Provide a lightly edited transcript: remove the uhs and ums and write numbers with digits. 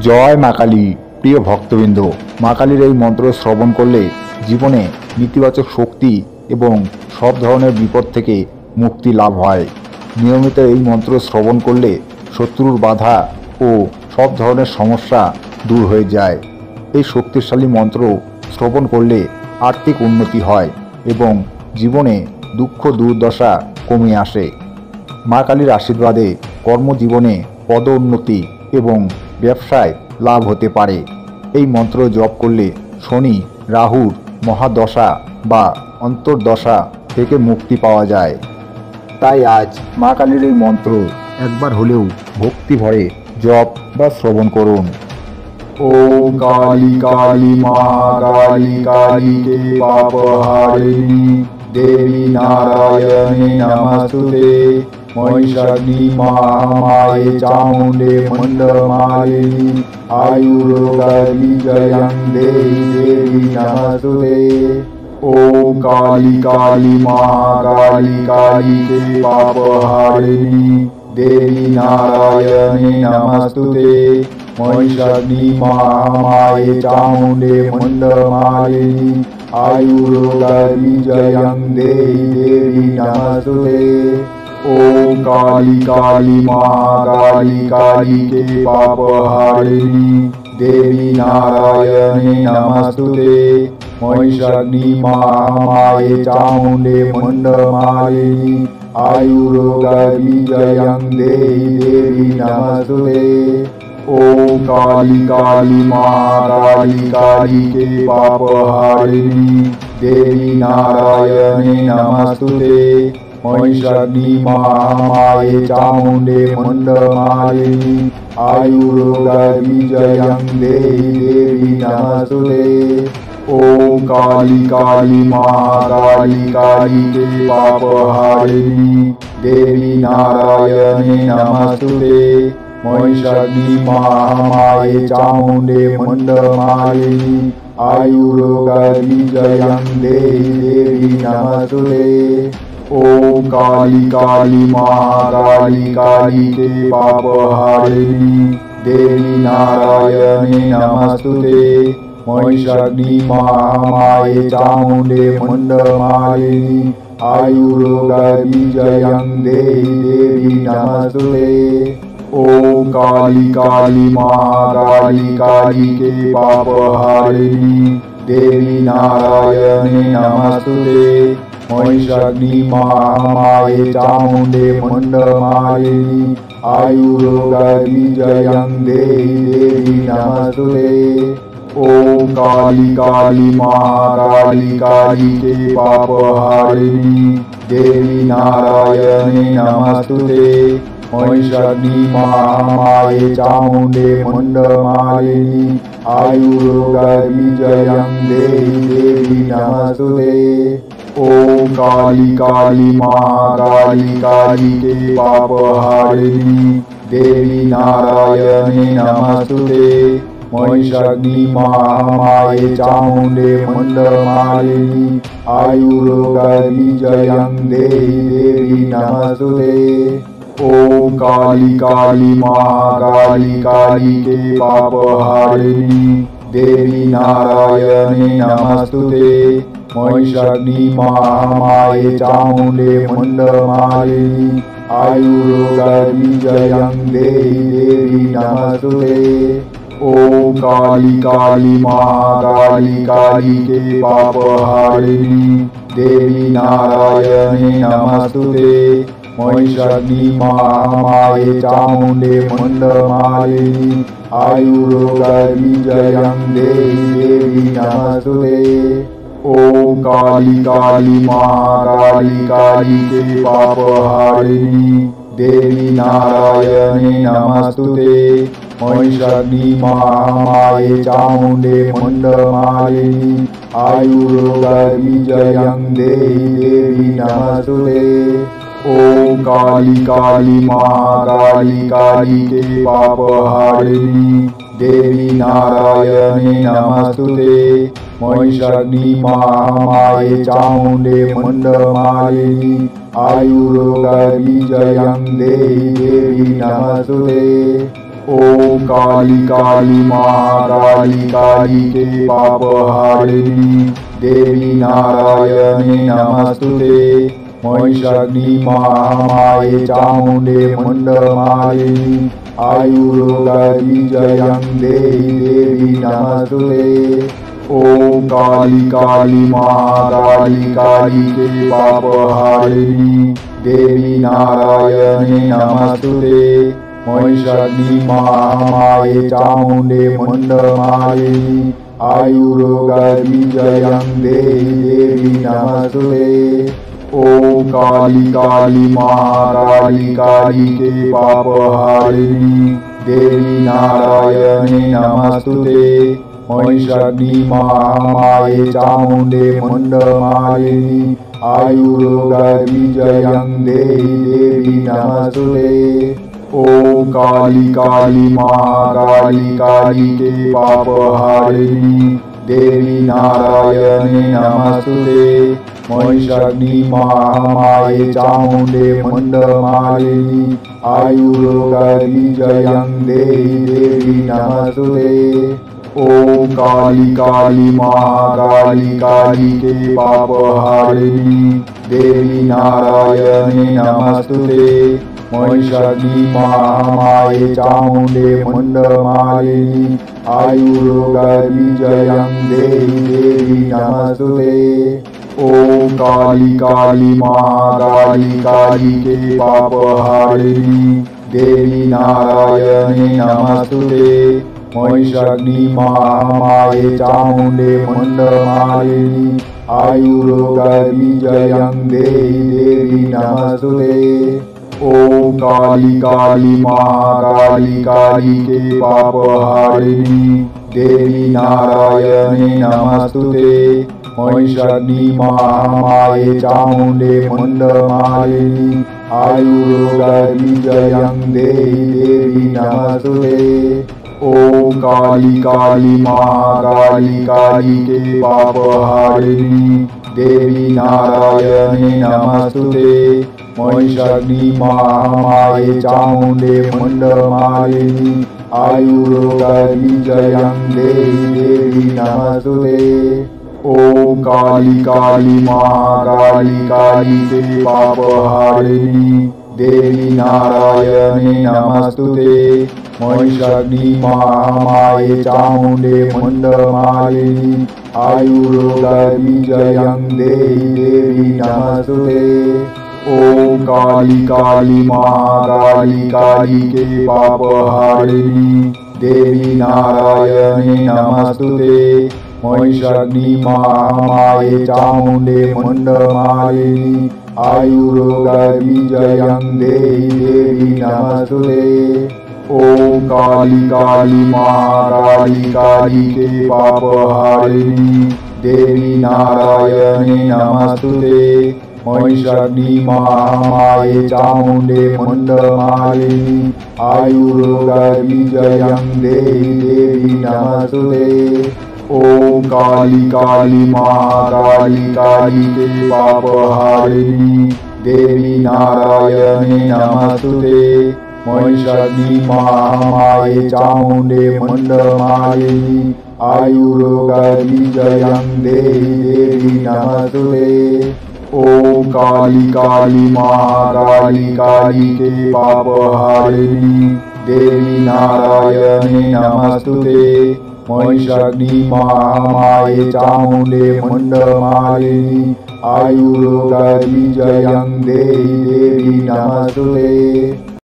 জয় মা কালী। প্রিয় ভক্তবৃন্দ, মা কালীর এই মন্ত্র শ্রবণ করলে জীবনে নেতিবাচক শক্তি এবং সব ধরনের বিপদ থেকে মুক্তি লাভ হয়। নিয়মিত এই মন্ত্র শ্রবণ করলে শত্রুর বাধা ও সব ধরনের সমস্যা দূর হয়ে যায়। এই শক্তিশালী মন্ত্র শ্রবণ করলে আর্থিক উন্নতি হয় এবং জীবনে দুঃখ দুর্দশা কমে আসে। মা কালীর আশীর্বাদে কর্মজীবনে পদোন্নতি এবং ব্যবসায় লাভ হতে পারে। এই মন্ত্র জপ করলে শনি রাহুর মহাদশা বা অন্তর্দশা থেকে মুক্তি পাওয়া যায়। তাই আজ মা কালীর এই মন্ত্র একবার হলেও ভক্তি ভরে জপ বা শ্রবণ করুন। ओम काली काली माँ काली काली के पाप हारिणी देवी नारायणे नमस्तुते महिषाग्नि महामाये चामुंडे मंडमालिनी आयुर्वेदं देवी नमस्तुते। ओम काली काली माँ काली काली के पाप हारिणी देवी नारायणे नमस्तुते महिषाग्नि महामाये चामुंडे मंडमालिनी आयुर्वेदं देवी नमस्तुते। ओम काली काली माँ काली काली के पाप हारिणी देवी नारायणे नमस्तुते महिषाग्नि महामाये चामुंडे मंडमालिनी आयुर्वेदं देवी नमस्तुते। ओम काली काली माँ काली काली के पाप हारिणी देवी नारायणे नमस्तुते महिषाग्नि महामाये चामुंडे मंडमालिनी आयुर्वेदं देवी नमस्तुते। ओम काली काली माँ काली काली के पाप हारिणी देवी नारायणे नमस्तुते महिषाग्नि महामाये चामुंडे मंडमालिनी आयुर्वेदं देवी नमस्तुते। ओम काली काली माँ काली काली के पाप हारिणी देवी नारायणे नमस्तुते महिषाग्नि महामाये चामुंडे मंडमालिनी आयुर्वेदं देवी नमस्तुते। ओम काली काली माँ काली काली के पाप हारिणी देवी नारायणे नमस्तुते महिषाग्नि महामाये चामुंडे मंडमालिनी आयुर्वेदं देवी नमस्तुते। ओम काली काली माँ काली काली के पाप हारिणी देवी नारायणे नमस्तुते महिषाग्नि महामाये चामुंडे मंडमालिनी आयुर्वेदं देवी नमस्तुते। ओम काली काली माँ काली काली के पाप हारिणी देवी नारायणे नमस्तुते महिषाग्नि महामाये चामुंडे मंडमालिनी आयुर्वेदं देवी नमस्तुते। ओम काली काली माँ काली काली के पाप हारिणी देवी नारायणे नमस्तुते महिषाग्नि महामाये चामुंडे मंडमालिनी आयुर्वेदं देवी नमस्तुते। ओम काली काली माँ काली काली के पाप हारिणी देवी नारायणे नमस्तुते महिषाग्नि महामाये चामुंडे मंडमालिनी आयुर्वेदं देवी नमस्तुते। ओम काली काली माँ काली काली के पाप हारिणी देवी नारायणे नमस्तुते महिषाग्नि महामाये चामुंडे मंडमालिनी आयुर्वेदं देवी नमस्तुते। ओम काली काली माँ काली काली के पाप हारिणी देवी नारायणे नमस्तुते महिषाग्नि महामाये चामुंडे मंडमालिनी आयुर्वेदं देवी नमस्तुते। ओम काली काली महाकाली काली के पाप हारिणी देवी नारायणी नमस्तुते। महिषाग्नि महामाये चामुंडे मुंडमालिनी आयुर्वेदविजयं देहि देवी नमस्तुते। ओम काली काली महाकाली काली के पाप हारिणी देवी नारायणी नमस्तुते। महिषाग्नि महामाये चामुंडे मुंडमालिनी आयुर्वेदविजयं देहि देवी नमस्तुते। ओम काली काली महाकाली काली के पाप हारिणी देवी नारायणी नमस्तुते। महिषाग्नि महामाये चामुंडे मुंडमालिनी आयुर्वेदविजयं देहि देवी नमस्तुते। ओम काली काली महाकाली काली के पाप हारिणी देवी नारायणी नमस्तुते। महिषाग्नि महामाये चामुंडे मुंडमालिनी आयुर्वेदविजयं देहि देवी नमस्तुते। ओम काली काली महाकाली काली के पाप हारिणी देवी नारायणी नमस्तुते। महिषाग्नि महामाये चामुंडे मुंडमालिनी आयुर्वेदविजयं देहि देवी नमस्तुते। ओम काली काली महाकाली काली के पाप हारिणी देवी नारायणी नमस्तुते। महिषाग्नि महामाये चामुंडे मुंडमालिनी आयुर्वेदविजयं देहि देवी नमस्तुते। ओम काली काली महाकाली काली के पाप हारिणी देवी नारायणी नमस्तुते। महिषाग्नि महामाये चामुंडे मुंडमालिनी आयुर्वेदविजयं देहि देवी नमस्तुते। ओम काली काली महाकाली काली के पाप हारिणी देवी नारायणी नमस्तुते। महिषाग्नि महामाये चामुंडे मुंडमालिनी आयुर्वेदविजयं देहि देवी नमस्तुते। ओम काली काली महाकाली काली के पाप हारिणी देवी नारायणी नमस्तुते। महिषाग्नि महामाये चामुंडे मुंडमालिनी आयुर्वेदविजयं देहि देवी नमस्तुते। ओम काली काली महाकाली काली के पाप हारिणी देवी नारायणी नमस्तुते। महिषाग्नि महामाये चामुंडे मुंडमालिनी आयुर्वेदविजयं देहि देवी नमस्तुते। ओम काली काली महाकाली काली के पाप हारिणी देवी नारायणी नमस्तुते। महिषाग्नि महामाये चामुंडे मुंडमालिनी आयुर्वेदविजयं देहि देवी नमस्तुते। ओम काली काली महाकाली काली के पाप हारिणी देवी नारायणी नमस्तुते। महिषाग्नि महामाये चामुंडे मुंडमालिनी आयुर्वेदविजयं देहि देवी नमस्तुते। ओम काली काली महाकाली काली के पाप हारिणी देवी नारायणी नमस्तुते। महिषाग्नि महामाये चामुंडे मुंडमालिनी आयुर्वेदविजयं देहि देवी नमस्तुते।